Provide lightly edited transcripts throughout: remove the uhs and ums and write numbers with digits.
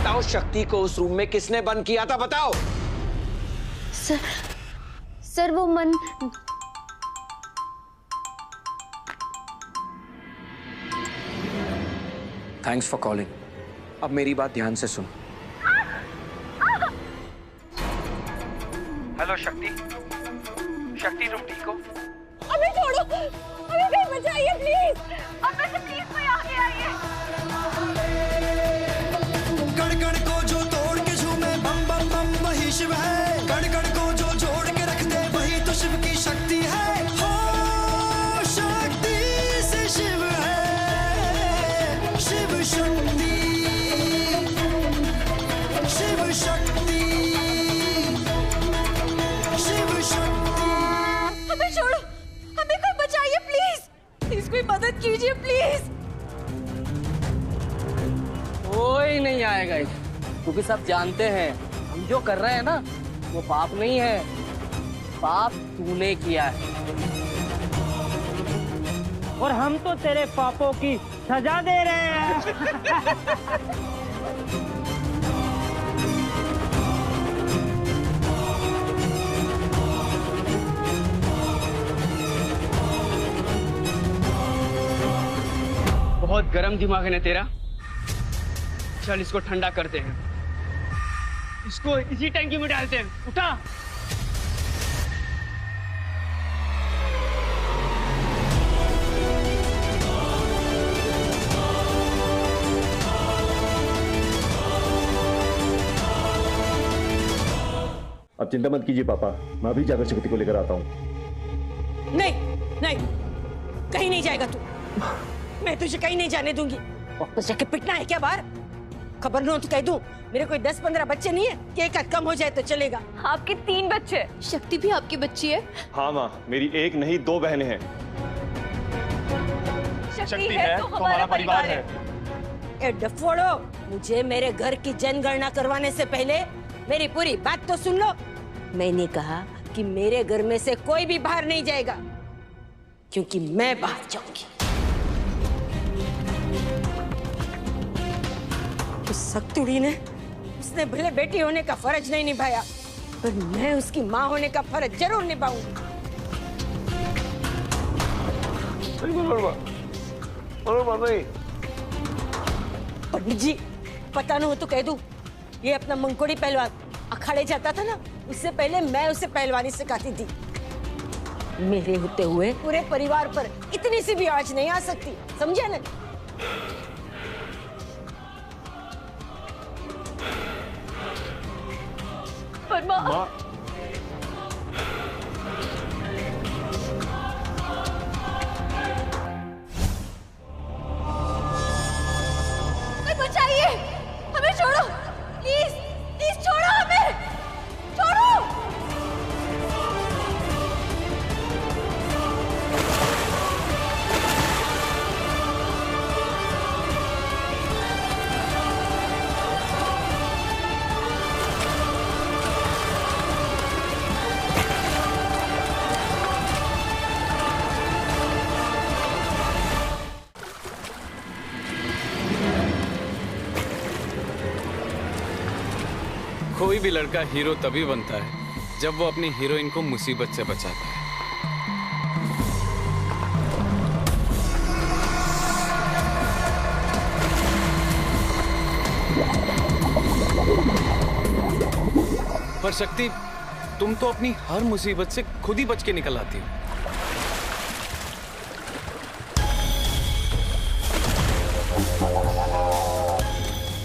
बताओ, शक्ति को उस रूम में किसने बंद किया था? बताओ। सर वो मन। Thanks for calling. अब मेरी बात ध्यान से सुन। हेलो शक्ति, शक्ति तुम ठीक हो? हमें छोड़ो, हमें कहीं बचाइए प्लीज। अब से प्लीज कोई आगे आइए। कण कण को जो तोड़ के झूमे बम बम बम वही शिव है। कण कण को जो जोड़ के रख दे वही तो शिव की शक्ति है। हो शक्ति से शिव है, शिव शक्ति, शिव शक्ति, शिव शक्ति। हमें छोड़ो, हमें कोई बचाइए प्लीज, प्लीज कोई मदद कीजिए प्लीज। कोई नहीं आएगा क्योंकि सब जानते हैं हम जो कर रहे हैं ना वो पाप नहीं है, पाप तूने किया है और हम तो तेरे पापों की सजा दे रहे हैं। बहुत गर्म दिमाग है ना तेरा। चल इसको ठंडा करते हैं, इसको इसी टंकी में डालते हैं। उठा। अब चिंता मत कीजिए पापा, मैं अभी जाकर शक्ति को लेकर आता हूँ। नहीं नहीं, कहीं नहीं जाएगा तू। मैं तुझे कहीं नहीं जाने दूंगी। वापस जाके पिटना है क्या बाहर? खबर न हो तो कह दूं, मेरे कोई 10-15 बच्चे नहीं है कि एक कम हो जाए तो चलेगा। आपके 3 बच्चे। शक्ति भी आपकी बच्ची है? हाँ माँ, मेरी एक नहीं 2 बहनें हैं। शक्ति है तो हमारा परिवार है। ए डफोड़ो, मुझे मेरे घर की जनगणना करवाने से पहले मेरी पूरी बात तो सुन लो। मैंने कहा कि मेरे घर में से कोई भी बाहर नहीं जाएगा, क्योंकि मैं बाहर जाऊंगी। उस सख्तुड़ी ने, उसने भले बेटी होने का फर्ज नहीं निभाया, पर मैं उसकी माँ होने का फर्ज जरूर निभाऊंगी। पंडित जी, पता न हो तो कह दूं, ये अपना मंकोड़ी पहलवान अखाड़े जाता था ना, उससे पहले मैं उसे पहलवानी सिखाती थी। मेरे होते हुए पूरे परिवार पर इतनी सी भी आंच नहीं आ सकती, समझे ना? पर माँ, कोई बचाइए, हमें छोड़ो प्लीज, प्लीज छोड़ो हमें, छोड़ो। कोई भी लड़का हीरो तभी बनता है जब वो अपनी हीरोइन को मुसीबत से बचाता है। पर शक्ति, तुम तो अपनी हर मुसीबत से खुद ही बच के निकल आती हो।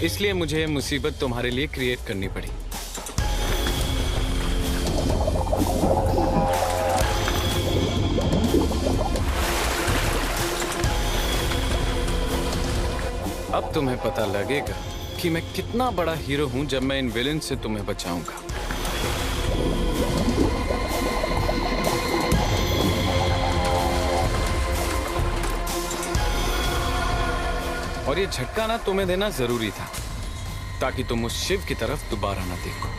इसलिए मुझे ये मुसीबत तुम्हारे लिए क्रिएट करनी पड़ी। अब तुम्हें पता लगेगा कि मैं कितना बड़ा हीरो हूं जब मैं इन विलेन से तुम्हें बचाऊंगा। और ये झटका ना तुम्हें देना जरूरी था ताकि तुम उस शिव की तरफ दोबारा ना देखो।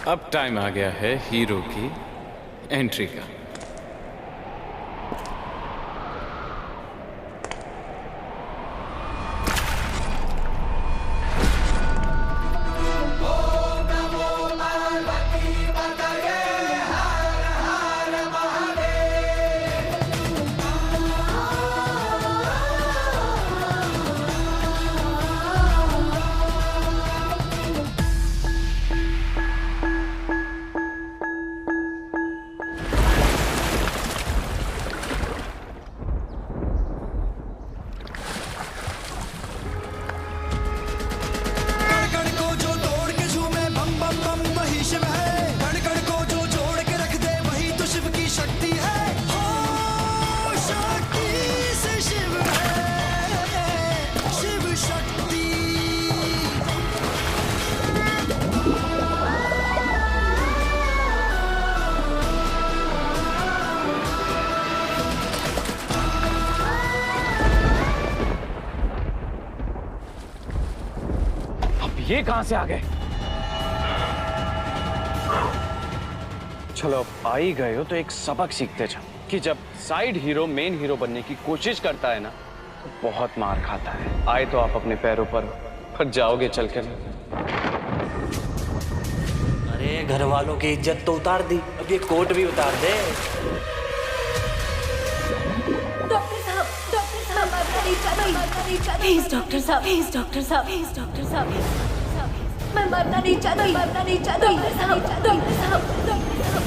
अब टाइम आ गया है हीरो की एंट्री का। ये कहां से आ गए? चलो अब आ ही गए हो तो एक सबक सीखते जाओ कि जब साइड हीरो मेन हीरो बनने की कोशिश करता है ना तो बहुत मार खाता है। आए तो आप अपने पैरों पर जाओगे चलकर। अरे घर वालों की इज्जत तो उतार दी, अब ये कोट भी उतार दे। डॉक्टर साहब, प्लीज डॉक्टर साहब, प्लीज डॉक्टर साहब, प्लीज डॉक्टर साहब, मैं मरना नहीं चाहती, मरना नहीं चाहती, डॉक्टर साहब, डॉक्टर साहब, डॉक्टर साहब,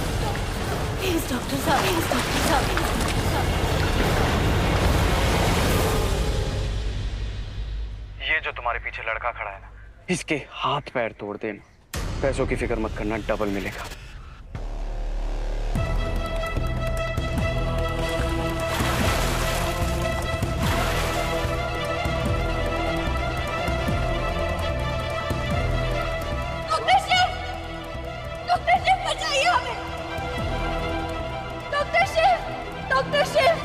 प्लीज डॉक्टर साहब, प्लीज डॉक्टर साहब। ये जो तुम्हारे पीछे लड़का खड़ा है ना, इसके हाथ पैर तोड़ देना। पैसों की फिक्र मत करना, डबल मिलेगा। डॉक्टर शिव,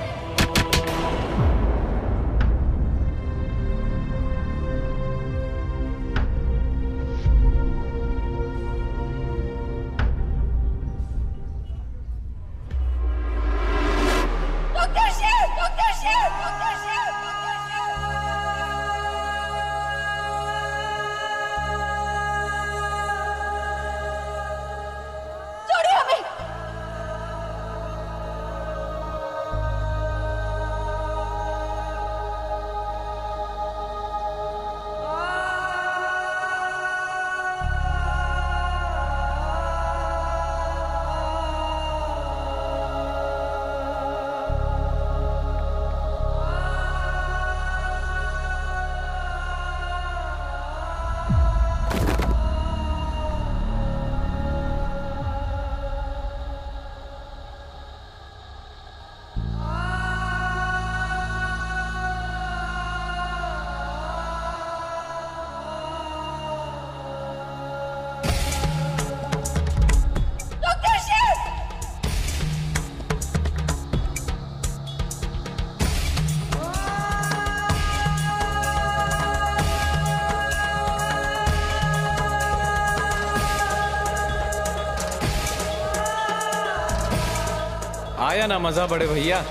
आया ना मजा बड़े भैया।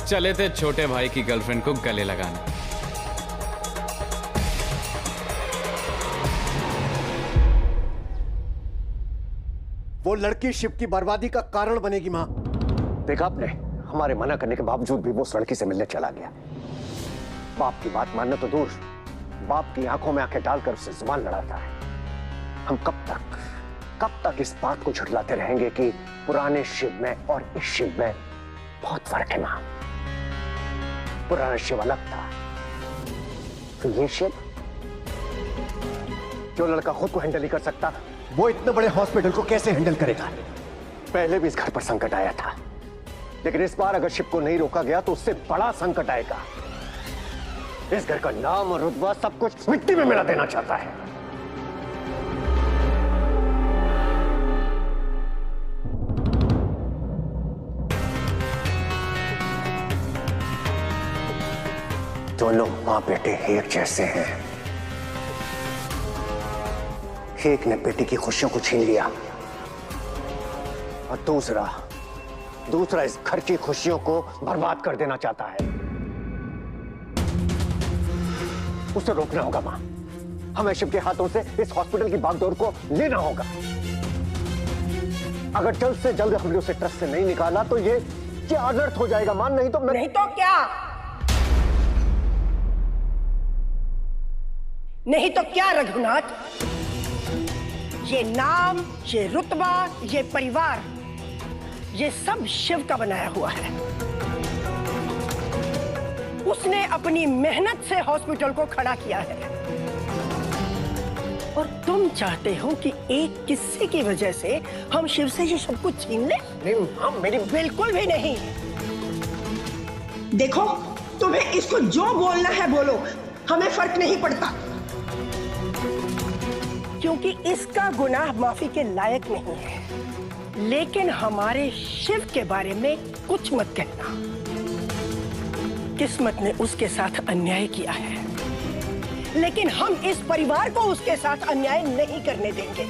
चले थे छोटे भाई की गर्लफ्रेंड को गले लगाने। वो लड़की शिव की बर्बादी का कारण बनेगी मां। देखा आपने, हमारे मना करने के बावजूद भी वो उस लड़की से मिलने चला गया। बाप की बात मानना तो दूर, बाप की आंखों में आंखें डालकर उससे जुबान लड़ाता है। हम कब तक इस बात को झुठलाते रहेंगे कि पुराने शिव में और इस शिव में बहुत फर्क है मां। पुराना शिव अलग था, तो ये शिव, जो लड़का खुद को हैंडल नहीं कर सकता, वो इतने बड़े हॉस्पिटल को कैसे हैंडल करेगा? पहले भी इस घर पर संकट आया था, लेकिन इस बार अगर शिव को नहीं रोका गया तो उससे बड़ा संकट आएगा। इस घर का नाम और रुतबा सब कुछ मिट्टी में मिला देना चाहता है। दोनों मां बेटे एक जैसे हैं। एक ने बेटी की खुशियों को छीन लिया और दूसरा इस घर की खुशियों को बर्बाद कर देना चाहता है। उसे रोकना होगा मां। हमें शिव के हाथों से इस हॉस्पिटल की बागडोर को लेना होगा। अगर जल्द से जल्द हमने उसे ट्रस्ट से नहीं निकाला तो ये अनर्थ हो जाएगा मां। नहीं तो क्या? नहीं तो क्या रघुनाथ? ये नाम, ये रुतबा, ये परिवार, ये सब शिव का बनाया हुआ है। उसने अपनी मेहनत से हॉस्पिटल को खड़ा किया है और तुम चाहते हो कि एक किस्से की वजह से हम शिव से ये सब कुछ छीन लें? नहीं, मेरी बिल्कुल भी नहीं। देखो, तुम्हें इसको जो बोलना है बोलो, हमें फर्क नहीं पड़ता। क्योंकि इसका गुनाह माफी के लायक नहीं है। लेकिन हमारे शिव के बारे में कुछ मत कहना। किस्मत ने उसके साथ अन्याय किया है, लेकिन हम इस परिवार को उसके साथ अन्याय नहीं करने देंगे।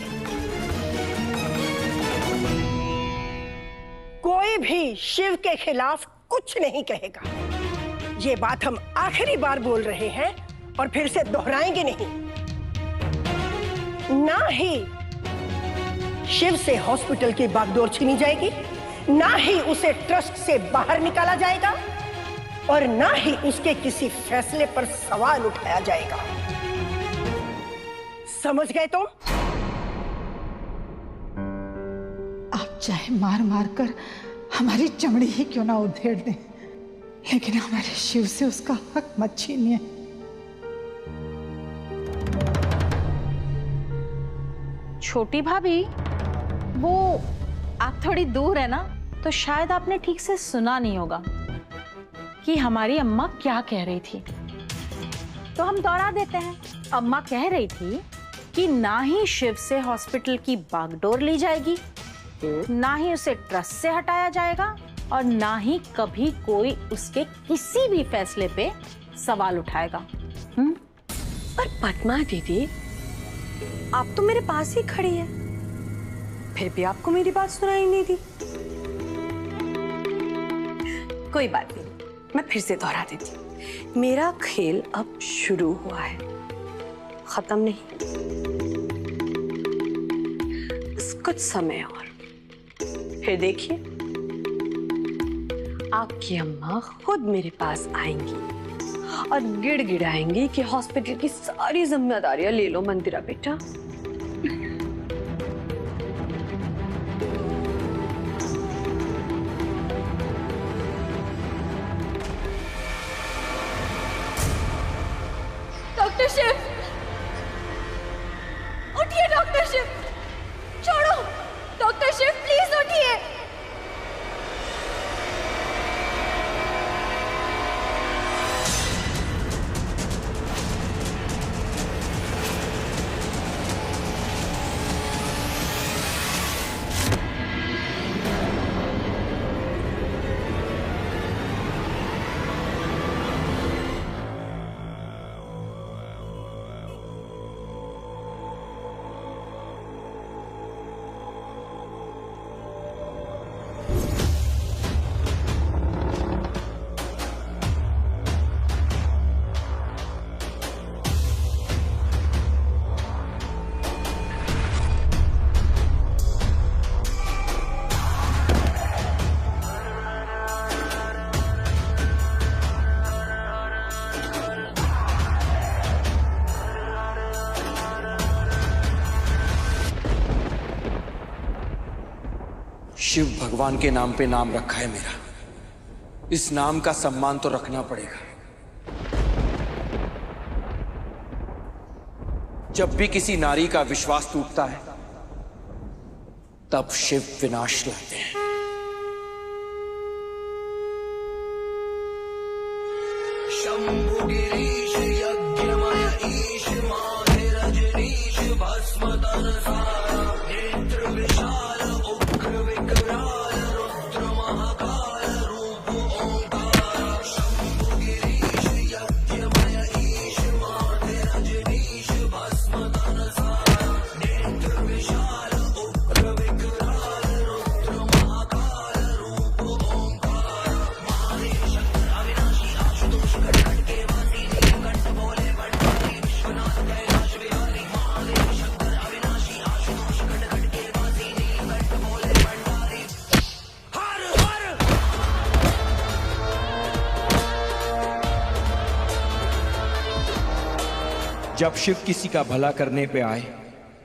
कोई भी शिव के खिलाफ कुछ नहीं कहेगा। ये बात हम आखिरी बार बोल रहे हैं और फिर से दोहराएंगे नहीं। ना ही शिव से हॉस्पिटल की बागडोर छीनी जाएगी, ना ही उसे ट्रस्ट से बाहर निकाला जाएगा और ना ही उसके किसी फैसले पर सवाल उठाया जाएगा। समझ गए तुम? आप चाहे मार मार कर हमारी चमड़ी ही क्यों ना उधेड़ दें, लेकिन हमारे शिव से उसका हक मत छीनिए। छोटी भाभी, वो आप थोड़ी दूर है ना, तो शायद आपने ठीक से सुना नहीं होगा कि हमारी अम्मा क्या कह रही थी। तो हम दोहरा देते हैं। अम्मा कह रही थी कि ना ही शिव से हॉस्पिटल की बागडोर ली जाएगी, ना ही उसे ट्रस्ट से हटाया जाएगा और ना ही कभी कोई उसके किसी भी फैसले पे सवाल उठाएगा। पर पद्मा दीदी, आप तो मेरे पास ही खड़ी है, फिर भी आपको मेरी बात सुनाई नहीं दी। कोई बात नहीं, मैं फिर से दोहरा देती हूँ। मेरा खेल अब शुरू हुआ है, खत्म नहीं। बस कुछ समय और, फिर देखिए आपकी अम्मा खुद मेरे पास आएंगी और गिड़गिड़ाएंगी कि हॉस्पिटल की सारी जिम्मेदारियां ले लो मंदिरा बेटा। डॉक्टर शिव, उठिए डॉक्टर शिव, छोड़ो डॉक्टर शिव, प्लीज उठिए। शिव भगवान के नाम पे नाम रखा है मेरा, इस नाम का सम्मान तो रखना पड़ेगा। जब भी किसी नारी का विश्वास टूटता है तब शिव विनाश लाते हैं। शंभु गिरीश यज्ञमय ईश माहे रजनीश भस्म तन सारा नेत्र विशाल उग्र विकराल रुद्र महाकाल रूप ओंकार। शंभु गिरीश यज्ञमय ईश माहे रजनीश भस्म तन सारा नेत्र विशाल उग्र विकराल रुद्र जब शिव किसी का भला करने पे आए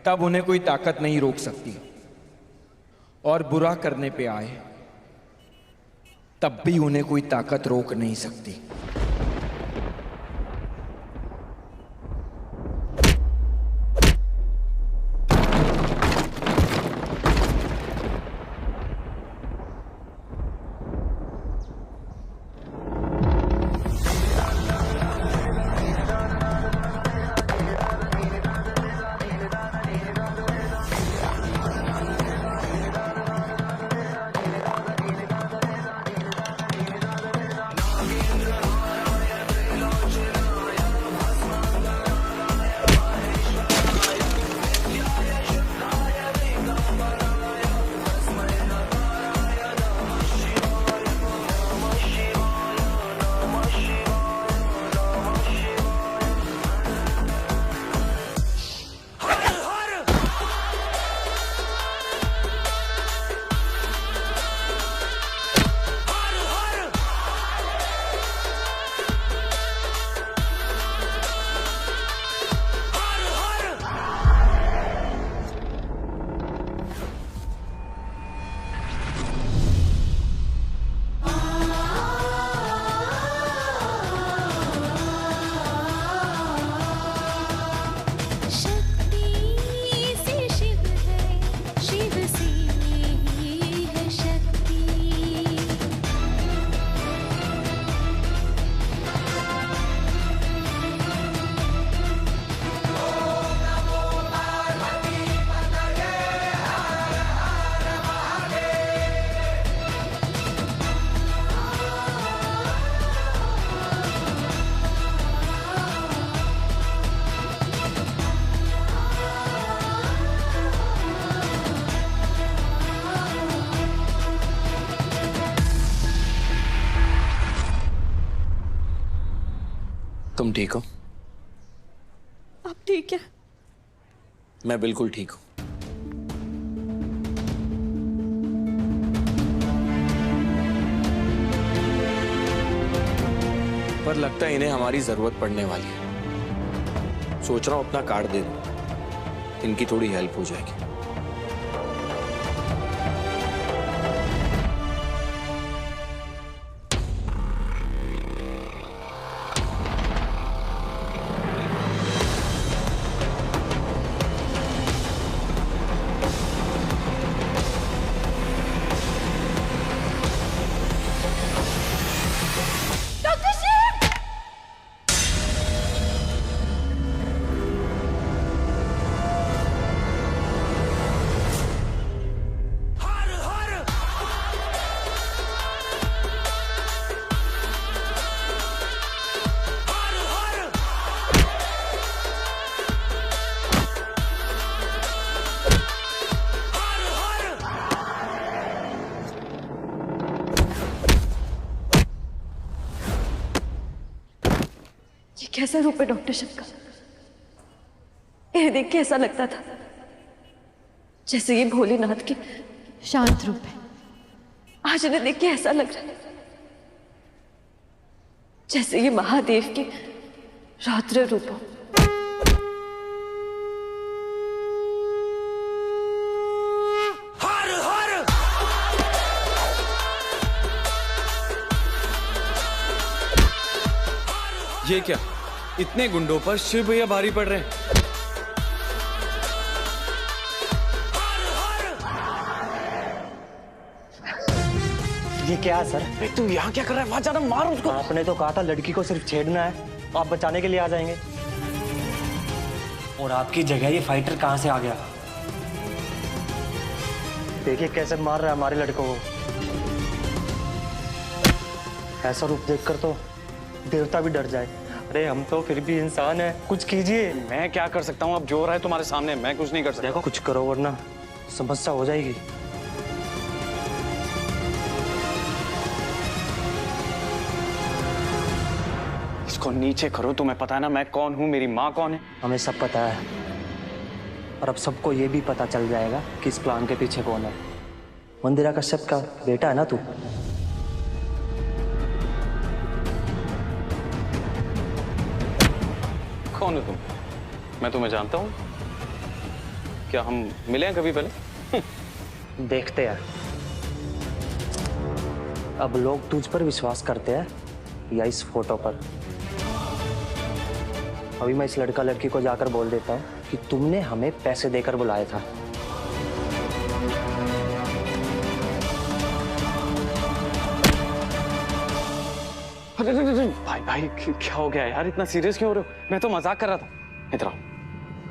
तब उन्हें कोई ताकत नहीं रोक सकती, और बुरा करने पे आए तब भी उन्हें कोई ताकत रोक नहीं सकती। तुम ठीक हो? आप ठीक है? मैं बिल्कुल ठीक हूं। पर लगता है इन्हें हमारी जरूरत पड़ने वाली है। सोच रहा हूं अपना कार्ड दे दूं, इनकी थोड़ी हेल्प हो जाएगी। कैसा रूप है डॉक्टर शिव का? ये देख के ऐसा लगता था जैसे ये भोलेनाथ की शांत रूप है। आज इन्हें देख के ऐसा लग रहा है जैसे ये महादेव की रौद्र रूप हो। ये क्या, इतने गुंडों पर शिव भैया भारी पड़ रहे हैं? ये क्या है सर? तू यहाँ क्या कर रहा है? वहां जाना, मार उसको। आपने तो कहा था लड़की को सिर्फ छेड़ना है, आप बचाने के लिए आ जाएंगे। और आपकी जगह ये फाइटर कहां से आ गया? देखिए कैसे मार रहा है हमारे लड़कों को। ऐसा रूप देखकर तो देवता भी डर जाए। अरे हम तो फिर भी इंसान हैं, कुछ कीजिए। मैं क्या कर सकता हूँ? अब जो हो रहा है तुम्हारे सामने, मैं कुछ नहीं कर सकता। देखो कुछ करो वरना समस्या हो जाएगी। इसको नीचे करो। तुम्हें पता है ना मैं कौन हूँ, मेरी माँ कौन है? हमें सब पता है, और अब सबको ये भी पता चल जाएगा कि इस प्लान के पीछे कौन है। मंदिरा कश्यप का बेटा है ना तू? कौन हो तुम? मैं तुम्हें जानता हूँ? क्या हम मिले हैं कभी पहले? देखते हैं अब लोग तुझ पर विश्वास करते हैं या इस फोटो पर। अभी मैं इस लड़का लड़की को जाकर बोल देता हूँ कि तुमने हमें पैसे देकर बुलाया था। अरे भाई क्या हो गया यार, इतना सीरियस क्यों हो रहे हो? मैं तो मजाक कर रहा था। इधर आओ,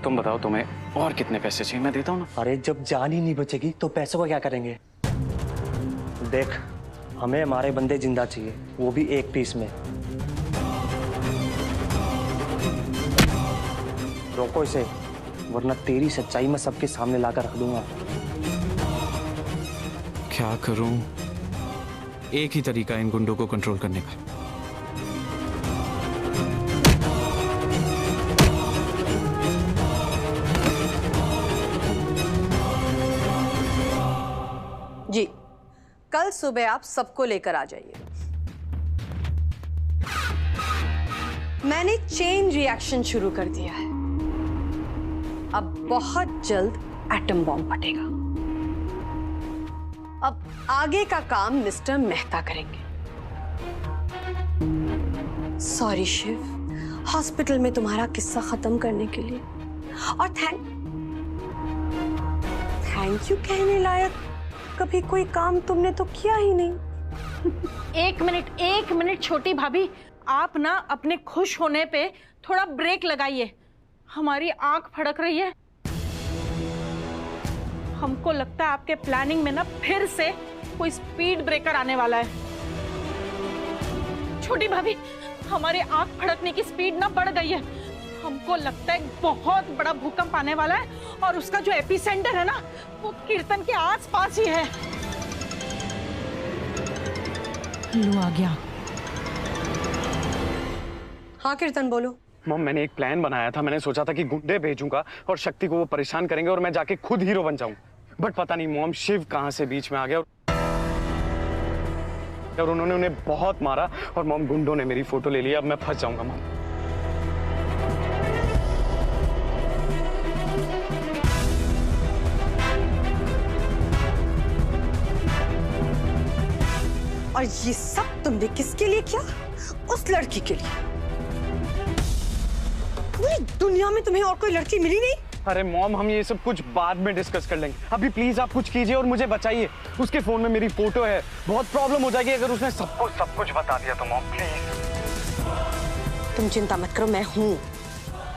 तुम बताओ तुम्हें और कितने पैसे चाहिए, मैं देता हूँ ना। अरे जब जान ही नहीं बचेगी तो पैसों का क्या करेंगे? देख, हमें हमारे बंदे जिंदा चाहिए, वो भी एक पीस में। रोको इसे, वरना तेरी सच्चाई मैं सबके सामने लाकर रख दूंगा। क्या करूं? एक ही तरीका इन गुंडों को कंट्रोल करने का। जी, कल सुबह आप सबको लेकर आ जाइए। मैंने चेन रिएक्शन शुरू कर दिया है। अब बहुत जल्द एटम बॉम्ब फटेगा। अब आगे का काम मिस्टर मेहता करेंगे। सॉरी शिव, हॉस्पिटल में तुम्हारा किस्सा खत्म करने के लिए। और थैंक यू कहने लायक कभी कोई काम तुमने तो किया ही नहीं। एक मिनट छोटी भाभी, आप ना अपने खुश होने पे थोड़ा ब्रेक लगाइए। हमारी आंख फड़क रही है। हमको लगता है आपके प्लानिंग में ना फिर से कोई स्पीड ब्रेकर आने वाला है। छोटी भाभी, हमारी आंख फड़कने की स्पीड ना बढ़ गई है। हमको लगता है बहुत बड़ा भूकंप आने वाला है और उसका जो एपिसेंटर है ना, वो कीर्तन के आसपास ही है। लो आ गया। हाँ कीर्तन बोलो। मॉम, मैंने एक प्लान बनाया था। मैंने सोचा था कि गुंडे भेजूंगा और शक्ति को वो परेशान करेंगे और मैं जाके खुद हीरो बन जाऊं। बट पता नहीं मॉम, शिव कहां से बीच में आ गया और उन्होंने उन्हें बहुत मारा और मॉम गुंडों ने मेरी फोटो ले ली। अब मैं फंस जाऊंगा मॉम। और ये सब तुमने किसके लिए किया? उस लड़की के लिए। पूरी दुनिया में तुम्हें और कोई लड़की मिली नहीं? अरे मॉम, हम ये सब कुछ बाद में डिस्कस कर लेंगे। अभी प्लीज आप कुछ कीजिए और मुझे बचाइए। उसके फोन में मेरी फोटो है, बहुत प्रॉब्लम हो जाएगी अगर उसने सबको सब कुछ बता दिया तो मॉम प्लीज। तुम चिंता मत करो, मैं हूँ।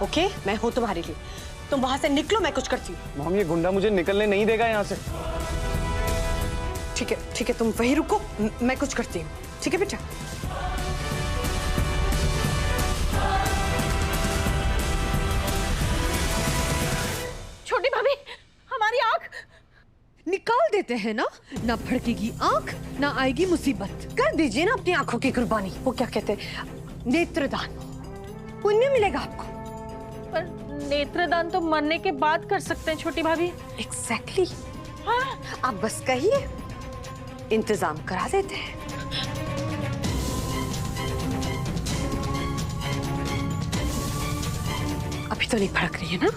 ओके, मैं हूँ तुम्हारे लिए। तुम वहां से निकलो, मैं कुछ करती हूँ। मॉम, ये गुंडा मुझे निकलने नहीं देगा यहाँ से। ठीक है, तुम वहीं रुको, मैं कुछ करती हूँ। ठीक है बेटा। छोटी भाभी, हमारी आंख निकाल देते हैं ना, ना फड़केगी आंख, ना आएगी मुसीबत। कर दीजिए ना अपनी आंखों की कुर्बानी। वो क्या कहते हैं, नेत्रदान। पुण्य मिलेगा आपको। पर नेत्रदान तो मरने के बाद कर सकते हैं छोटी भाभी। एग्जैक्टली। हाँ, आप बस कहिए, इंतजाम करा देते हैं। अभी तो नहीं फड़क रही है ना?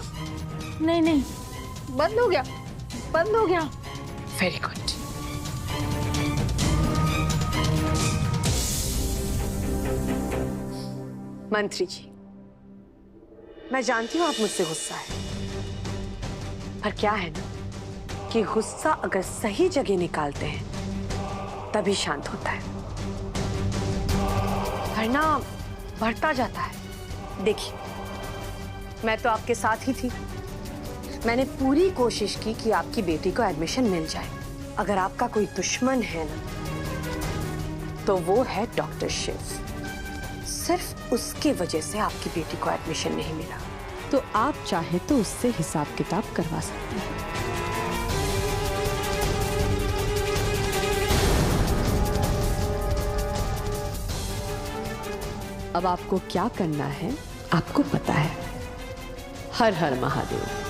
नहीं, बंद हो गया। Very good. मंत्री जी, मैं जानती हूं आप मुझसे गुस्सा है, पर क्या है ना कि गुस्सा अगर सही जगह निकालते हैं तभी शांत होता है, वरना बढ़ता जाता है। देखिए, मैं तो आपके साथ ही थी। मैंने पूरी कोशिश की कि आपकी बेटी को एडमिशन मिल जाए। अगर आपका कोई दुश्मन है ना, तो वो है डॉक्टर शिव। सिर्फ उसकी वजह से आपकी बेटी को एडमिशन नहीं मिला। तो आप चाहे तो उससे हिसाब किताब करवा सकते हैं। अब आपको क्या करना है आपको पता है। हर हर महादेव।